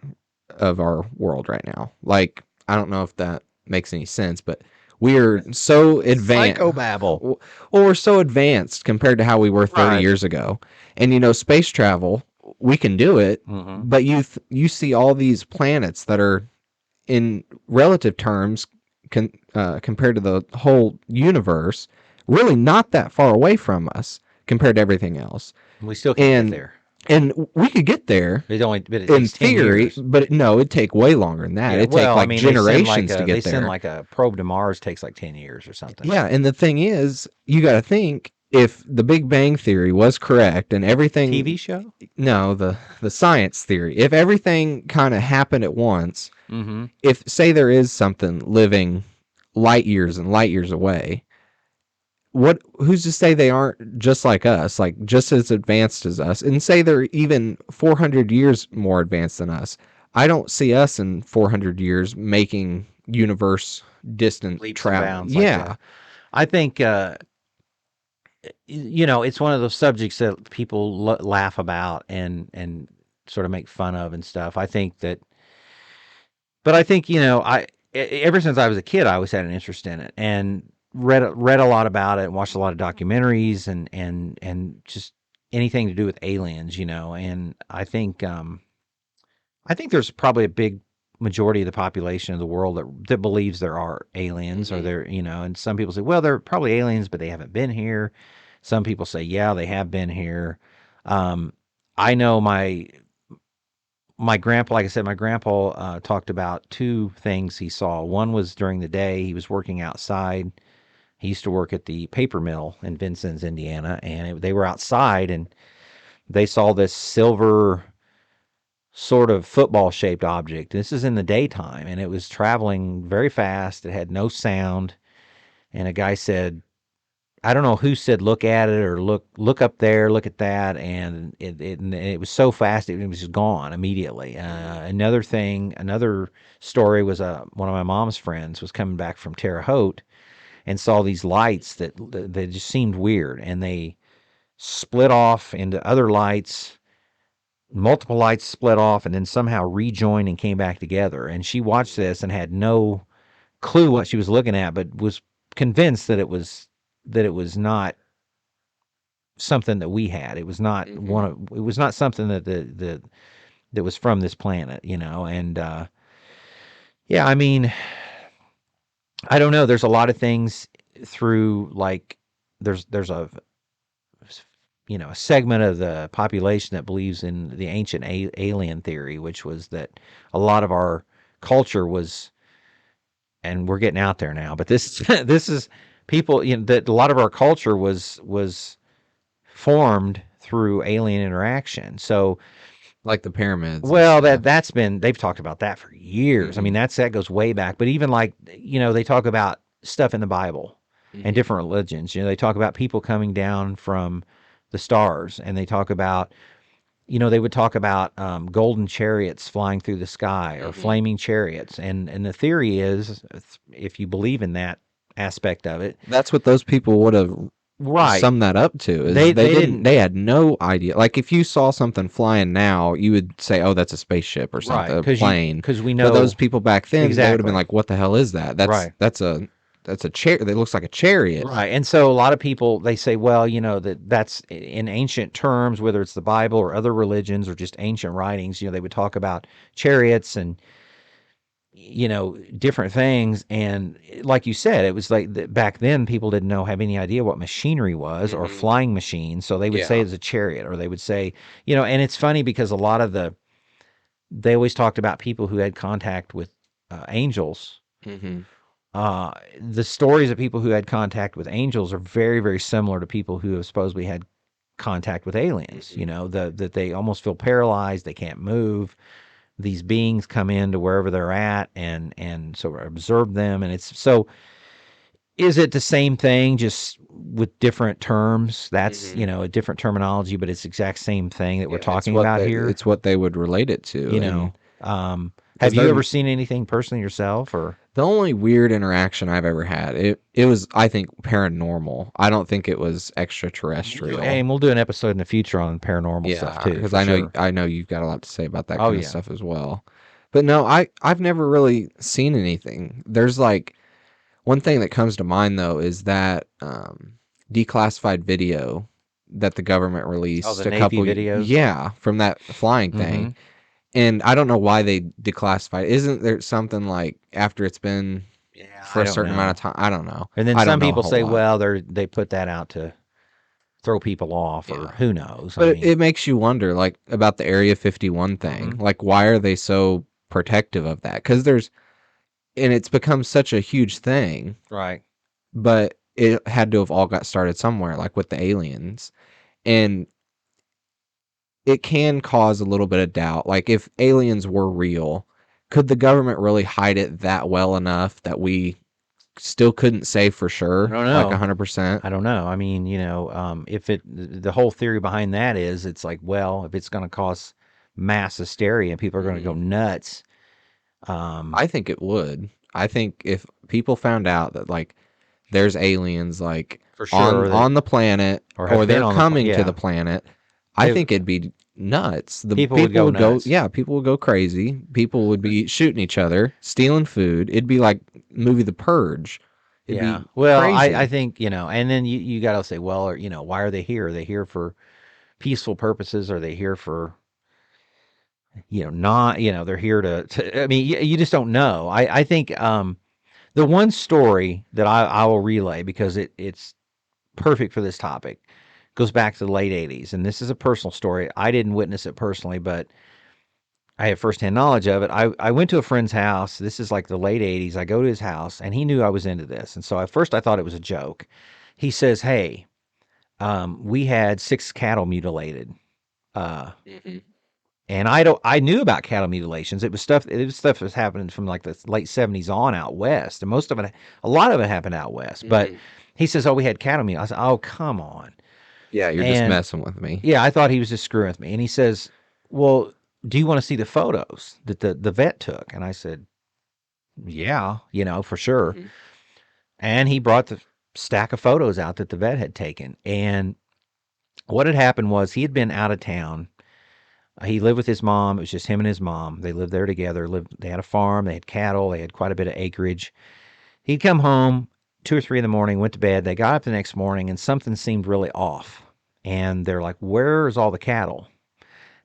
of our world right now. Like, I don't know if that makes any sense, but we're so advanced. Psychobabble. Well, we're so advanced compared to how we were 30 Right. years ago. And space travel, we can do it, hmm but you see all these planets that are in relative terms compared to the whole universe, really not that far away from us compared to everything else. We still can't get And there. we could get there But it in takes 10 theory, years. but no, it'd take way longer than that. Yeah. It'd take Well, I like mean, generations to they get send there. like a probe to Mars takes like 10 years or something. Yeah, and the thing is, you got to think, if the Big Bang theory was correct and TV everything, show? no, the science theory, if everything kind of happened at once, Mm-hmm. if say there is something living light years and light years away, who's to say they aren't just like us, like just as advanced as us, and say they're even 400 years more advanced than us? I don't see us in 400 years making universe distant Leaps and travel. bounds like Yeah. that. I think it's one of those subjects that people laugh about and sort of make fun of and stuff. But I think ever since I was a kid, I always had an interest in it and read a lot about it, watched a lot of documentaries and just anything to do with aliens, And I think there's probably a big majority of the population of the world that believes there are aliens or Hmm. there, and some people say, well, they're probably aliens, but they haven't been here. Some people say, yeah, they have been here. Um, I know my grandpa, like I said, my grandpa talked about two things he saw. One was during the day, he was working outside. He used to work at the paper mill in Vincennes, Indiana, and they were outside and they saw this silver sort of football shaped object. This is in the daytime and it was traveling very fast. It had no sound. And a guy said, I don't know who said look at it or look up there, look at that, and it was so fast it was just gone immediately. Another story was one of my mom's friends was coming back from Terre Haute and saw these lights that just seemed weird, and they split off into other lights. Multiple lights split off and then somehow rejoined and came back together. And she watched this and had no clue what she was looking at, but was convinced that it was not something that we had. It was not Mm-hmm. it was not something that was from this planet, and yeah, I mean, I don't know. There's a lot of things through like there's a a segment of the population that believes in the ancient alien theory, which was that a lot of our culture was, and we're getting out there now, but this this is people, that a lot of our culture was formed through alien interaction. So, Like the pyramids and well, stuff. they've talked about that for years. I mean, Mm-hmm. that goes way back. But even like, they talk about stuff in the Bible and Mm-hmm. different religions. They talk about people coming down from the stars, and they talk about, they would talk about golden chariots flying through the sky or Mm-hmm. flaming chariots. And the theory is, if you believe in that aspect of it, That's what those people would have right? summed that up to is They didn't. they had no idea. Like if you saw something flying now, you would say, "Oh, that's a spaceship or something, Right, a plane." because we But those know people back then, they would have been exactly. like, "What the hell is that? Right. That's a chair that looks like a chariot." Right. And so a lot of people, they say, well, that's in ancient terms, whether it's the Bible or other religions or just ancient writings, they would talk about chariots and, different things. And like you said, it was like back then people didn't have any idea what machinery was or Mm-hmm. flying machines. So they would say Yeah. it's a chariot, or they would say, and it's funny because they always talked about people who had contact with angels. Mm-hmm. The stories of people who had contact with angels are very, very similar to people who have supposedly had contact with aliens. Mm-hmm. That they almost feel paralyzed, they can't move. These beings come into wherever they're at and sort of observe them, and it's so. Is it the same thing, just with different terms? That's Mm-hmm. a different terminology, but it's the exact same thing that we're Yeah, talking about here. it's what they would relate it to, You and know, have because you they're ever seen anything personally yourself, or? the only weird interaction I've ever had. It was, I think, paranormal. I don't think it was extraterrestrial. And we'll do an episode in the future on paranormal stuff Yeah, too, because for sure. I know you've got a lot to say about that Oh kind of yeah. stuff as well. But no, I've never really seen anything. There's like one thing that comes to mind though is that declassified video that the government Oh, the released a Navy couple videos. yeah, from that flying thing. Mm-hmm. And I don't know why they declassified. Isn't there something like after it's been Yeah, for I a don't certain amount know. of time? I don't know. And then I don't some know a people whole say, lot. well, they put that out to throw people off, or Yeah. who knows. I But mean, it makes you wonder, like, about the Area 51 thing. mm-hmm. Like, why are they so protective of that? Because and it's become such a huge thing, Right. but it had to have all got started somewhere, like with the aliens. And it can cause a little bit of doubt. Like, if aliens were real, could the government really hide it that well enough that we still couldn't say for I sure, don't like know. 100%? I don't know. I mean, if the whole theory behind that is, it's like, well, if it's going to cause mass hysteria and people are going to go Hmm. nuts, um, I think it would. I think if people found out that, like, there's aliens like for sure, on the planet or or have been they're on the coming to the yeah, planet, I they think it'd be nuts. The people would people go would go, nuts. yeah, people would go crazy. People would be shooting each other, stealing food. It'd be like movie The Purge. It'd Yeah. be Well, I crazy. think, and then you got to say, well, or, why are they here? Are they here for peaceful purposes? Are they here for, not, they're here I mean, you just don't know. I think, the one story that I will relay, because it's perfect for this topic, goes back to the late 80s. And this is a personal story. I didn't witness it personally, but I have firsthand knowledge of it. I went to a friend's house. This is like the late 80s. I go to his house, and he knew I was into this. And so at first I thought it was a joke. He says, "Hey, we had 6 cattle mutilated." Uh, Hmm. and I knew about cattle mutilations. It was stuff that was happening from like the late 70s on out west. And a lot of it happened out west. But Hmm. he says, "Oh, we had cattle mutilations." I said, "Oh, come on." Yeah, you're just And messing with me. yeah, I thought he was just screwing with me. And he says, "Well, do you want to see the photos that the vet took?" And I said, "Yeah, for sure." Hmm. And he brought the stack of photos out that the vet had taken. And what had happened was he had been out of town. He lived with his mom. It was just him and his mom. They lived there together. They had a farm. They had cattle. They had quite a bit of acreage. He'd come home 2 or 3 in the morning, went to bed. They got up the next morning, and something seemed really off. And they're like, "Where's all the cattle?"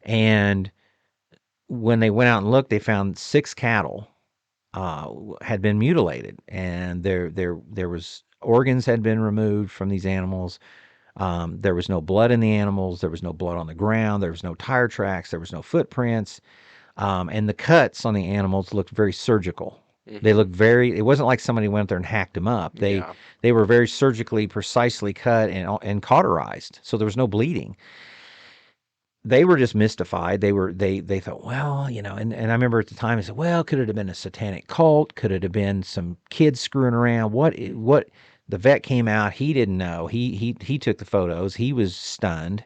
And when they went out and looked, they found 6 cattle had been mutilated, and there was organs had been removed from these animals. There was no blood in the animals. There was no blood on the ground. There was no tire tracks. There was no footprints. And the cuts on the animals looked very surgical. They Hmm. looked very. It wasn't like somebody went there and hacked them up. Yeah. They were very surgically, precisely cut and cauterized, so there was no bleeding. They were just mystified. They thought, well, and I remember at the time I said, well, could it have been a satanic cult? Could it have been some kids screwing around? What? The vet came out. He didn't know. He took the photos. He was stunned.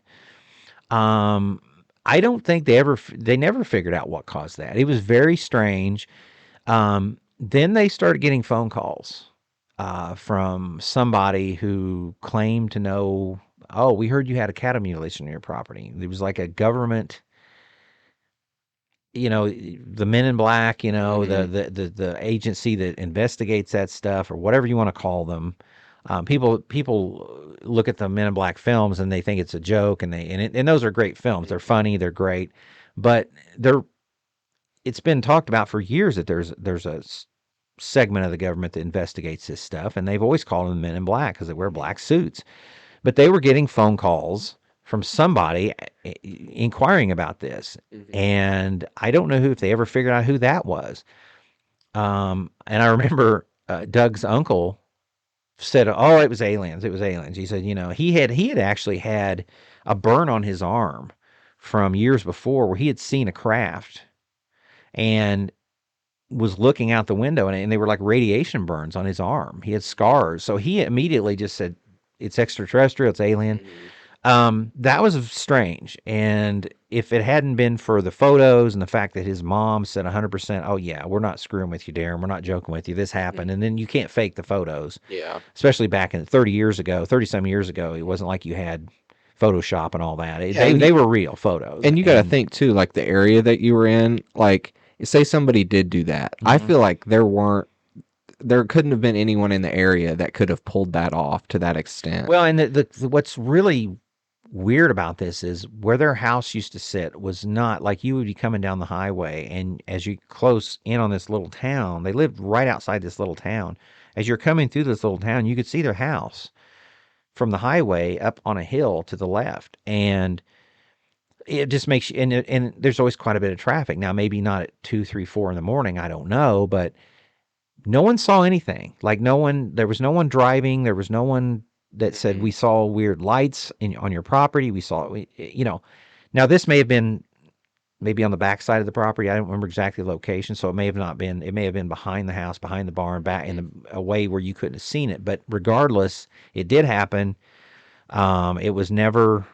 Um, I don't think they never figured out what caused that. It was very strange. Then they started getting phone calls from somebody who claimed to know. Oh, we heard you had a cattle mutilation on your property. It was like a government, the Men in Black, Hmm. the agency that investigates that stuff or whatever you want to call them. People look at the Men in Black films and they think it's a joke, and those are great films. They're funny, they're great, but they're it's been talked about for years that there's a segment of the government that investigates this stuff, and they've always called them Men in Black because they wear black suits. But they were getting phone calls from somebody inquiring about this, Hmm. and I don't know if they ever figured out who that was. And I remember Doug's uncle said, "Oh, it was aliens. It was aliens." He said, he had actually had a burn on his arm from years before where he had seen a craft and was looking out the window, and they were like radiation burns on his arm. He had scars. So he immediately just said, "It's extraterrestrial, it's alien." Hmm. That was strange. And if it hadn't been for the photos and the fact that his mom said 100%, "Oh, yeah, we're not screwing with you, Darren. We're not joking with you. This Hmm. happened." And then you can't fake the photos, Yeah. especially back in 30 years ago, 30 some years ago. It wasn't like you had Photoshop and all that. Yeah, They were real photos. and you got to And think too, like the area that you were in. Like, say somebody did do that. I mhm. feel like there couldn't have been anyone in the area that could have pulled that off to that extent. Well, and what's really weird about this is where their house used to sit was not like you would be coming down the highway, and as you close in on this little town, they lived right outside this little town. As you're coming through this little town, you could see their house from the highway up on a hill to the left, and it just makes you. And there's always quite a bit of traffic. Now, maybe not at 2, 3, 4 in the morning. I don't know, but no one saw anything. Like no one, there was no one driving. There was no one that said Hmm. we saw weird lights on your property. We saw, Now this may have been maybe on the back side of the property. I don't remember exactly the location, so it may have not been. It may have been behind the house, behind the barn, back in Hmm. a way where you couldn't have seen it. But regardless, it did happen. It was never.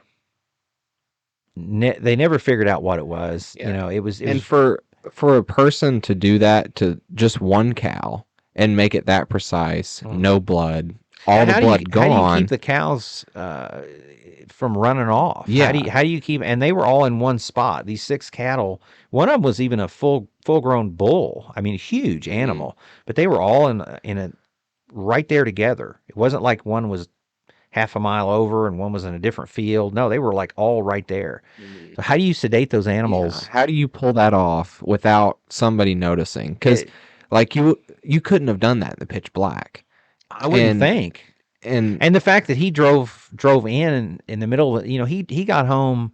They never figured out what it was. Yeah. It was. It And was. for a person to do that to just one cow and make it that precise, no Mhm. blood, Yeah, all the blood how do you keep gone. the cows from running off? Yeah. How do you keep? And they were all in one spot. These 6 cattle. One of them was even a full grown bull. I mean, a huge Hmm. animal. But they were all in a right there together. It wasn't like one was half a mile over and one was in a different field. No, they were like all right there. Hmm. So how do you sedate those Yeah. animals? How do you pull that off without somebody noticing? Because It, like you couldn't have done that in the pitch black. I wouldn't And think. and And the fact that he drove in the middle of, he got home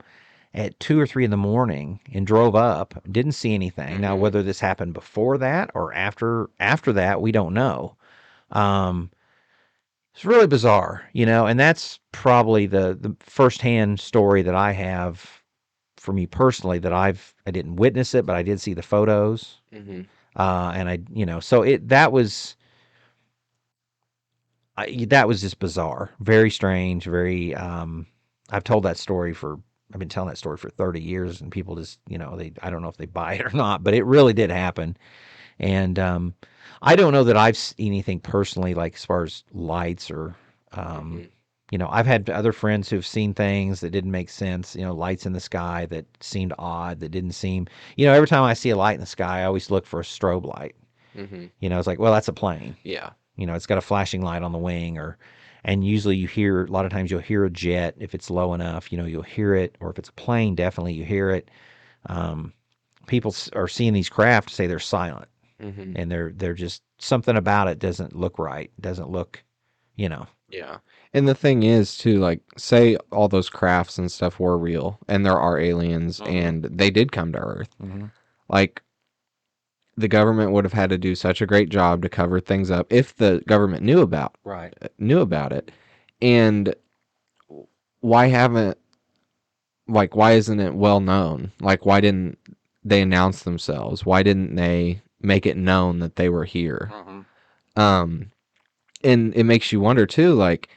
at 2 or 3 in the morning and drove up. Didn't see anything. Now, Mm-hmm. whether this happened before that or after that, we don't know. Um, it's really bizarre, and that's probably the firsthand story that I have for me personally that I didn't witness it, but I did see the photos. Mm-hmm. And so that was just bizarre, very strange, very. I've told that story for. I've been telling that story for 30 years, and people just, I don't know if they buy it or not, but it really did happen. And I don't know that I've seen anything personally, like as far as lights or, um, Mm-hmm. I've had other friends who've seen things that didn't make sense, lights in the sky that seemed odd, that didn't seem, every time I see a light in the sky, I always look for a strobe light. Mm-hmm. It's like, well, that's a plane. Yeah. It's got a flashing light on the wing, and usually a lot of times you'll hear a jet if it's low enough, you'll hear it, or if it's a plane, definitely you hear it. Um, People are seeing these craft say they're silent, Mm-hmm. and they're just something about it doesn't look right, doesn't look, you know. Yeah. And the thing is, too, like, say all those crafts and stuff were real and there are aliens Mm-hmm. and they did come to Earth. Mm-hmm. Like, the government would have had to do such a great job to cover things up if the government Right. knew about it. And why haven't why isn't it well known? Like, why didn't they announce themselves? Why didn't they make it known that they were here? Mm-hmm. Um, and it makes you wonder too, like,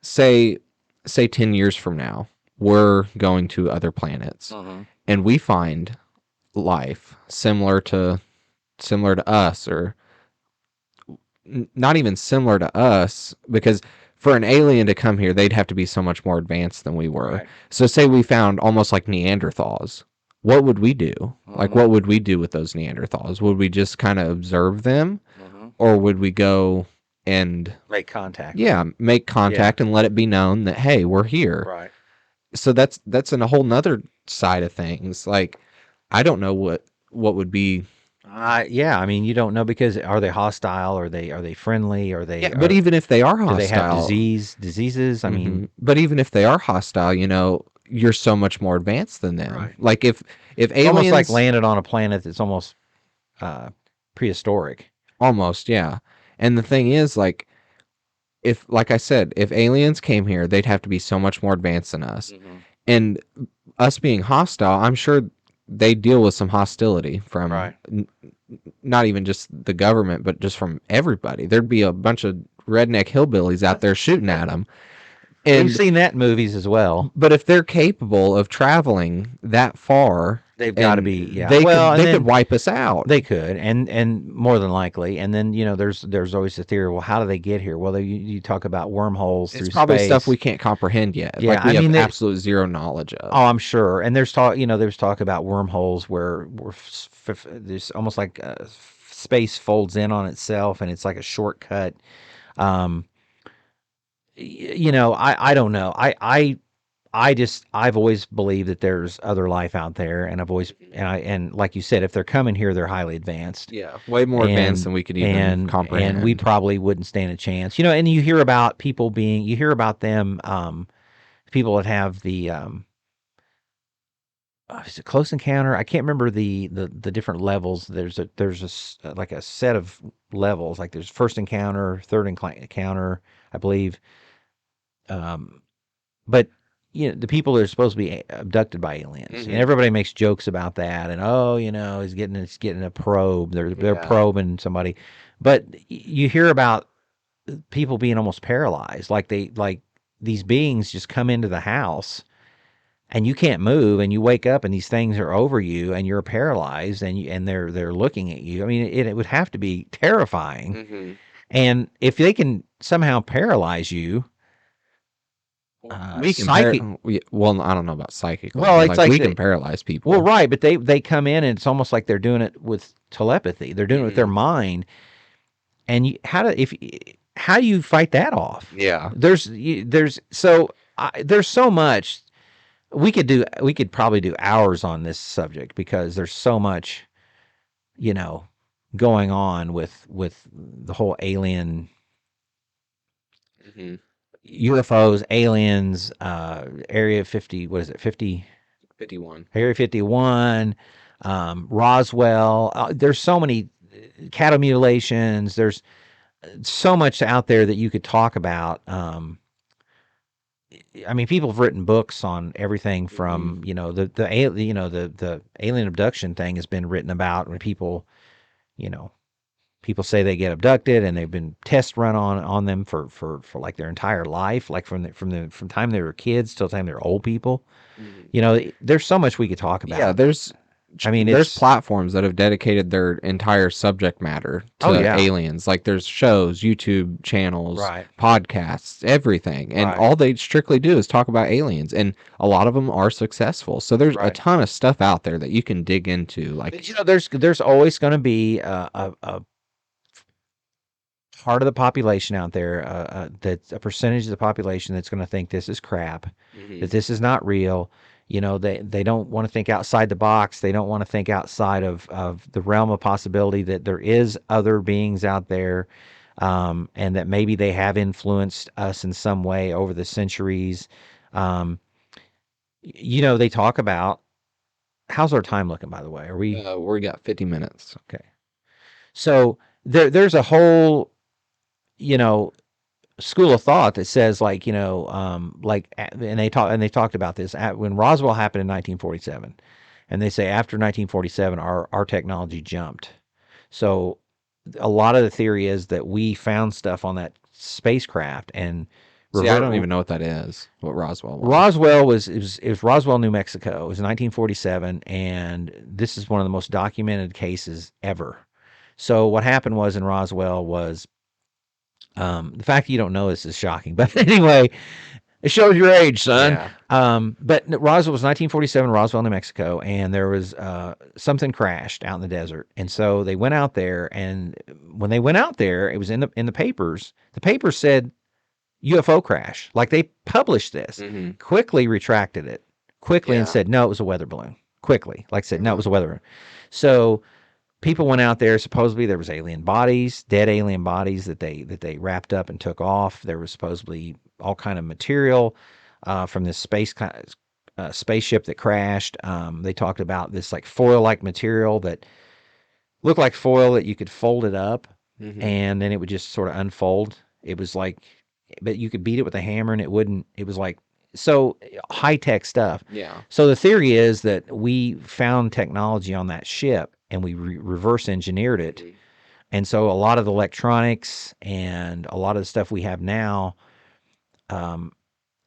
say say 10 years from now, we're going to other planets Mm-hmm. and we find life similar to us, or not even similar to us, because for an alien to come here, they'd have to be so much more advanced than we were. Right. So say we found almost like Neanderthals. What would we do? Like, Mm-hmm. what would we do with those Neanderthals? Would we just kind of observe them, Mm-hmm. or would we go and, Make contact. yeah, make Yeah. contact and let it be known that, hey, we're here? Right. So that's in a whole nother side of things. Like, I don't know what would be. Yeah. I mean, you don't know, because are they hostile? Are they friendly? Yeah, but even if they are Do they have hostile, diseases? I mean, but even if they are hostile, you're so much more advanced than them. right. Like, if It's almost like aliens, landed on a planet that's almost uh, prehistoric. almost, yeah. And the thing is, like, if, like I said, if aliens came here, they'd have to be so much more advanced than us. Mm-hmm. And us being hostile, I'm sure they deal with some hostility from Right. not even just the government, but just from everybody. There'd be a bunch of redneck hillbillies out there shooting at them. We've And seen that in movies as well. but if they're capable of traveling that far, They've got to and be, yeah. they Well, could and they could then wipe us out. they could, and more than likely, and then there's always the theory. Well, how do they get here? Well, you talk about wormholes It's through probably stuff we space. can't comprehend yet. Yeah, Like, I we have mean, absolute zero knowledge of. oh, I'm sure. And there's talk about wormholes where there's almost like space folds in on itself, and it's like a shortcut. Um, I don't know. I've always believed that there's other life out there, and I've always and like you said, if they're coming here, they're highly advanced, Yeah, way more advanced and than we could even and we comprehend. probably wouldn't stand a chance. And you hear about them, people that have the is it close encounter? I can't remember the different levels. Like a set of levels. Like there's first encounter, third encounter, I believe. Um, but the people that are supposed to be abducted by aliens, and Hmm. everybody makes jokes about that, and he's getting a probe. They're Yeah. probing somebody, but you hear about people being almost paralyzed, like these beings just come into the house and you can't move, and you wake up and these things are over you and you're paralyzed, and they're looking at you. I mean, it would have to be terrifying. Hmm. And if they can somehow paralyze you, We can psychic well, I don't know about psychically, well, but it's like, like we can paralyze well, people. right, but they come in and it's almost like they're doing it with telepathy. They're doing it with their Hmm. mind. And how do you fight that off? Yeah. There's so much we could probably do hours on this subject, because there's so much, you know, going on with the whole alien, Hmm. UFOs, aliens, Area 50, what is it, 50? 51. Area 51, Roswell. There's so many cattle mutilations. There's so much out there that you could talk about. I mean, people have written books on everything Hmm. from the alien abduction thing has been written about when you know people say they get abducted and they've been test run on them for like their entire life, like from time they were kids till the time they're old people. Hmm. There's so much we could talk Yeah, about. I mean, there's it's platforms that have dedicated their entire subject matter oh to yeah, aliens. Like there's shows, YouTube channels, right, podcasts, everything. And right. all they strictly do is talk about aliens. And a lot of them are successful. So there's a Right. ton of stuff out there that you can dig into. Like, But there's always going to be a part of the population out there that's a percentage of the population that's going to think this is crap, mhm. that this is not real. They don't want to think outside the box. They don't want to think outside of the realm of possibility that there is other beings out there, and that maybe they have influenced us in some way over the centuries. Um, they talk about how's our time looking, by the way? Are we We got 50 minutes. okay? So there's a whole you know school of thought that says and they talked about this when Roswell happened in 1947, and they say after 1947 our technology jumped. So a lot of the theory is that we found stuff on that spacecraft and See, I revert. don't even know what that is, what Roswell was. Roswell it was Roswell, New Mexico. It was 1947, and this is one of the most documented cases ever. So what happened was in Roswell was the fact that you don't know this is shocking, but anyway, it shows your age, son. Yeah. But Roswell was 1947, Roswell, New Mexico, and there was something crashed out in the desert, and so they went out there, and when they went out there, it was in the papers. The papers said UFO crash, like they published this, Hmm. quickly retracted it, quickly and Yeah. said no, it was a weather balloon. Quickly, like I said, no, it Uh-huh. was a weather balloon. So people went out there. Supposedly there was alien bodies, dead alien bodies that they wrapped up and took off. There was supposedly all kind of material from this spaceship that crashed. They talked about this like foil like material that looked like foil that you could fold it up Hmm. and then it would just sort of unfold. It was like, but you could beat it with a hammer and it wouldn't. It was like so high tech stuff. Yeah. So the theory is that we found technology on that ship and we reverse engineered it. Hmm. And so a lot of the electronics and a lot of the stuff we have now um,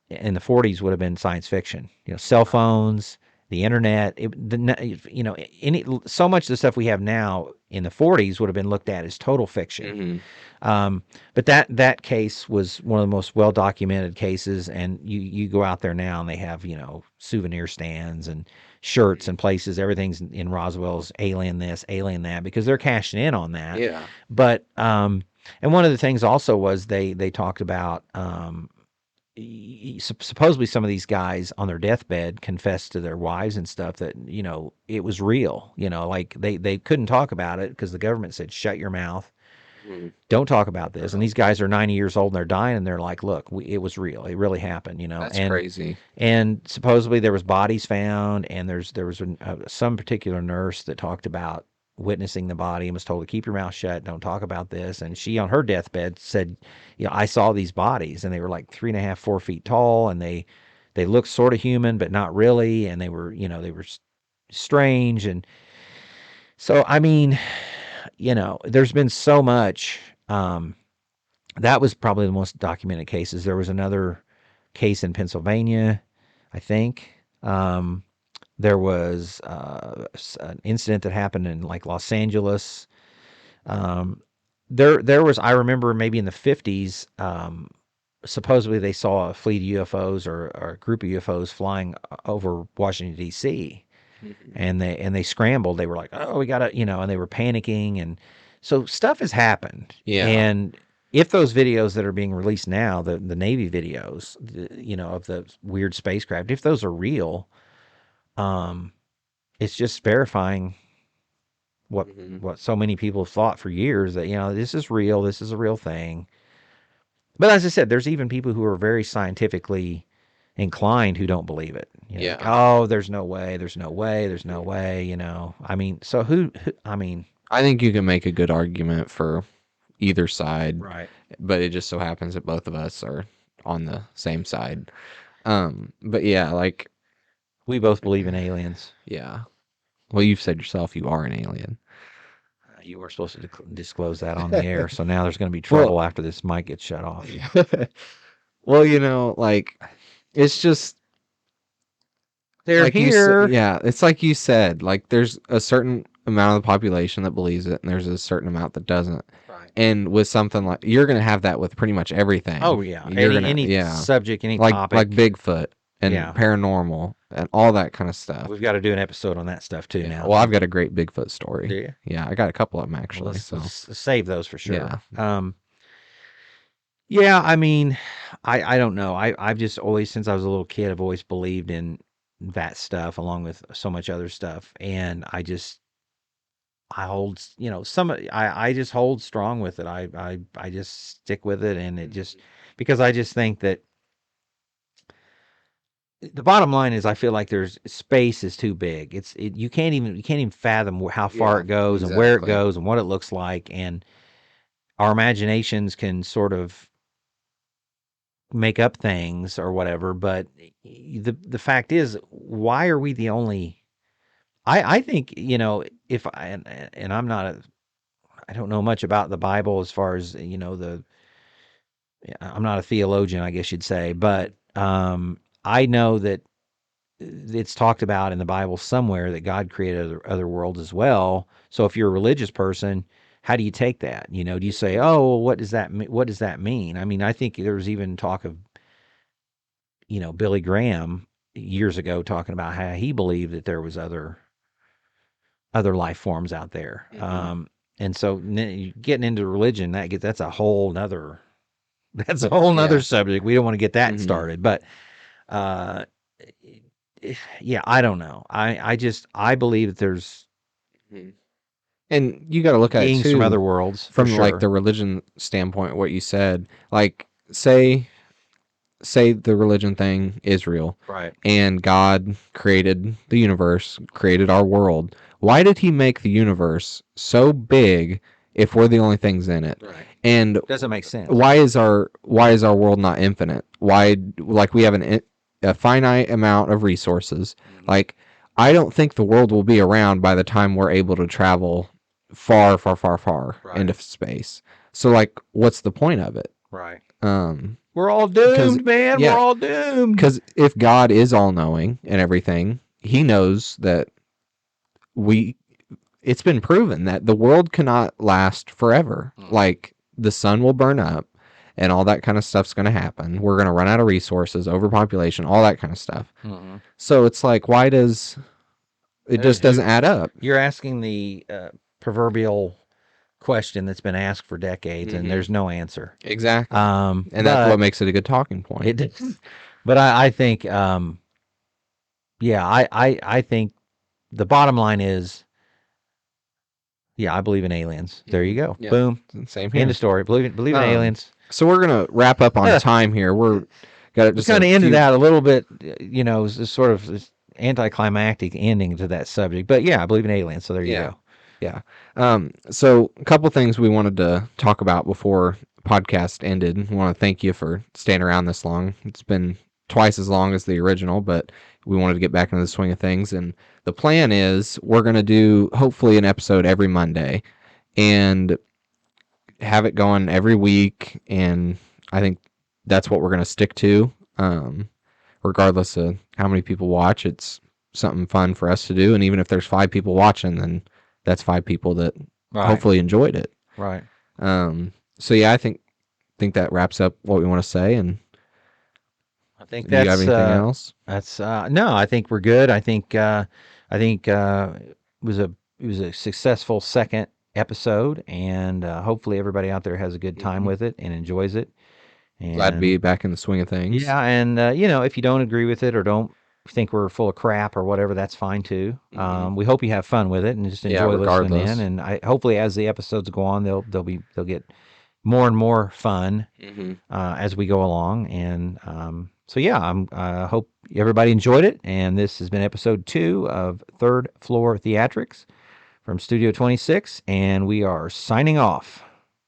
in the 40s would have been science fiction. Cell phones, the internet, so much of the stuff we have now in the 40s would have been looked at as total fiction. Hmm. But that case was one of the most well documented cases, and you go out there now and they have souvenir stands and shirts and places. Everything's in Roswell's alien this, alien that, because they're cashing in on that. Yeah. But and one of the things also was they talked about supposedly some of these guys on their deathbed confessed to their wives and stuff that it was real. Like they couldn't talk about it because the government said shut your mouth, Hmm. don't talk about this. And these guys are 90 years old and they're dying and they're like, look, it was real, it really happened. That's and crazy. and supposedly there was bodies found, and there was some particular nurse that talked about witnessing the body and was told to keep your mouth shut, don't talk about this. And she on her deathbed said, I saw these bodies and they were like 3.5, 4 feet tall, and they looked sort of human but not really, and they were strange. And so I mean, there's been so much. That was probably the most documented cases. There was another case in Pennsylvania, I think. There was an incident that happened in like Los Angeles. Um, there was, I remember maybe in the 50s, supposedly they saw a fleet of UFOs or a group of UFOs flying over Washington D.C. Hmm. and they scrambled. They were like, "Oh, we gotta," and they were panicking, and so stuff has happened. Yeah. And if those videos that are being released now, the Navy videos, of the weird spacecraft, if those are real, um, it's just verifying what Hmm. what so many people have thought for years, that this is real, this is a real thing. But as I said, there's even people who are very scientifically inclined who don't believe it. Like, Yeah. oh, there's no way, there's no way, there's no way. I mean, so who I mean, I think you can make a good argument for either side, right? but it just so happens that both of us are on the same side. But yeah, like, We both believe in aliens. yeah. Well, you've said yourself you are an alien. You were supposed to disclose that on the air, so now there's going to be Well, trouble after this mic gets shut off. well, like, it's just They're like you said. here. Yeah, it's like you said. Like, there's a certain amount of the population that believes it, and there's a certain amount that doesn't. Right. And with something like, you're gonna have that with pretty much everything. Oh yeah. You're gonna, Any yeah, subject, any like topic. Bigfoot and Yeah. paranormal and all that kind of stuff. We've got to do an episode on that stuff too Yeah. now. Well, I've got a great Bigfoot Do story. you? Yeah, I got a couple of them Well, actually. So let's save those for sure. yeah, Yeah, I mean, I don't know. I've just always, since I was a little kid, I've always believed in that stuff along with so much other stuff. And I hold, I just hold strong with it. I just stick with it. And it just, because I just think that the bottom line is I feel like there's space is too big. You can't even fathom how far yeah, it goes and where it exactly. goes and what it looks like. And our imaginations can sort of make up things or whatever, but the fact is, why are we the only? I think, if I and I'm not I don't know much about the Bible as far as, I'm not a theologian, I guess you'd say, but I know that it's talked about in the Bible somewhere that God created other worlds as well. So if you're a religious person, how do you take that? Do you say, oh, well, what does that mean? I mean, I think there was even talk of, Billy Graham years ago talking about how he believed that there was other life forms out there. And so getting into religion, that's a whole nother that's a whole nother Yeah. subject. We don't want to get that Mhm. started, but uh, yeah, I don't know. I believe that there's Mhm. And you got to look at it beings from too other worlds for from like sure. the religion standpoint. What you said, like, say the religion thing is real, Right. and God created the universe, created our world. Why did He make the universe so big if we're the only things in it? Right. And Doesn't make sense. why is our world not infinite? Why, like, we have a finite amount of resources? Like, I don't think the world will be around by the time we're able to travel far, far, far, far Right. into space. So, like, what's the point of it? Right. Um, We're all because doomed, man. yeah, We're all doomed. because if God is all knowing and everything, He knows that we. It's been proven that the world cannot last forever. Like, the sun will burn up, and all that kind of stuff's going to happen. We're going to run out of resources, overpopulation, all that kind of stuff. So it's like, why does it just doesn't add up? You're asking the proverbial question that's been asked for decades, and there's no answer. Exactly. And that's what makes it a good talking point. It does. But I think, yeah, I think the bottom line is, yeah, I believe in aliens. There you go. Yeah. Boom. Same here. End of story. Believe in aliens. So we're gonna wrap up on time here. We're got We just kind a of ended few- that a little bit, this sort of this anticlimactic ending to that subject. But yeah, I believe in aliens. So there you Yeah. go. Yeah. So a couple things we wanted to talk about before podcast ended. We want to thank you for staying around this long. It's been twice as long as the original, but we wanted to get back into the swing of things. And the plan is we're going to do hopefully an episode every Monday and have it going every week. And I think that's what we're going to stick to. Regardless of how many people watch, it's something fun for us to do. And even if there's 5 people watching, then that's 5 people that hopefully enjoyed it. Right. So yeah, I think that wraps up what we want to say. And I think do you have that's anything else? that's no. I think we're good. I think it was a successful second episode, and hopefully everybody out there has a good time with it and enjoys it. And Glad to be back in the swing of things. yeah, and if you don't agree with it or don't think we're full of crap or whatever, that's fine too. We hope you have fun with it and just enjoy listening regardless. in. And hopefully as the episodes go on, they'll get more and more fun Mm-hmm. as we go along. And so, yeah, I hope everybody enjoyed it. And this has been episode 2 of Third Floor Theatrics from Studio 26. And we are signing off.